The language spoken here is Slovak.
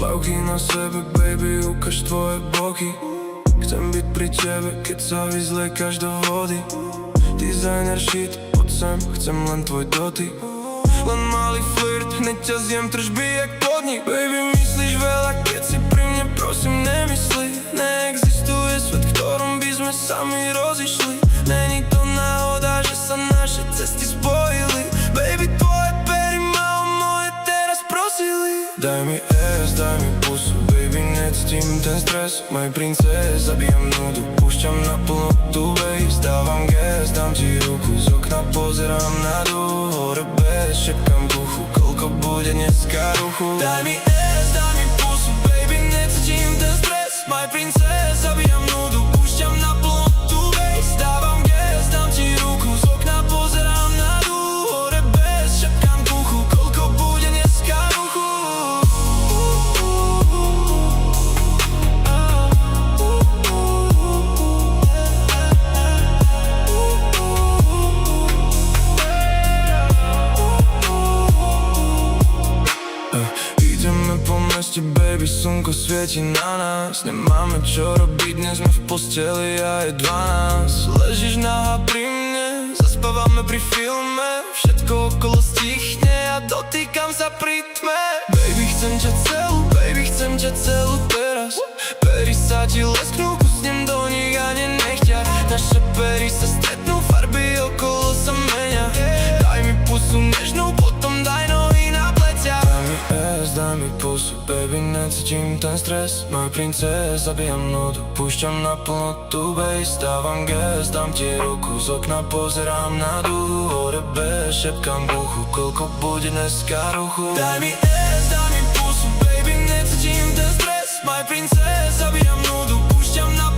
Plavky na sebe, baby, ukáž tvoje boky. Chcem byť pri tebe, keď sa vyzliekaš do vody. Designer shit, poď sem, chcem len tvoj dotyk. Len malý flirt, hneď ťa zjem tržby jak podnik. Baby, myslíš veľa, keď si pri mne, prosím nemysli. Neexistuje svet, v ktorom by sme sami rozišli. Není to náhoda, že sa naše cesty spojili. Baby, tvoje pery ma o moje teraz prosili. Daj mi S, daj mi pusu, baby, necítim ten stres. Moj princes, zabijam nudu, púšťam na plnotu bass. Dávam gas, dám ti ruku, z okna pozerám na dúh. Hore bez, šepkám v uchu, koľko bude dneska ruchu. Daj mi S, daj mi pusu, baby, necítim ten stres. Moj princes, zabijam nudu, púšťam na plnotu bass. Dávam gas, dám ti ruku, z okna pozerám na dúh. Hore bez, šepkám v uchu, koľko bude dneska ruchu. Ideme po meste, baby, slnko svieti na nás. Nemáme čo robiť, dnes sme v posteli a je 12. Ležíš nahá pri mne, zaspávame pri filme. Všetko okolo stichne a dotýkam sa pri tme. Baby, chcem ťa celú teraz. Pery sa ti lesknú, kusnem do nich a nenech ťa. Naše pery sa stretnú, farby okolo sa menia. Daj mi pusu nežnú, potom daj nohy na plecia. Daj mi S, daj mi pusu, baby, necítim ten stres. Môj princes, zabijam nudu, púšťam na plnotu bass. Dávam gas, dám ti ruku, z okna pozerám na dúh. Hore bez, šepkám v uchu, koľko bude dneska ruchu. Daj mi S, daj mi pusu, baby, necítim ten stres. Môj princes, zabijam nudu, púšťam na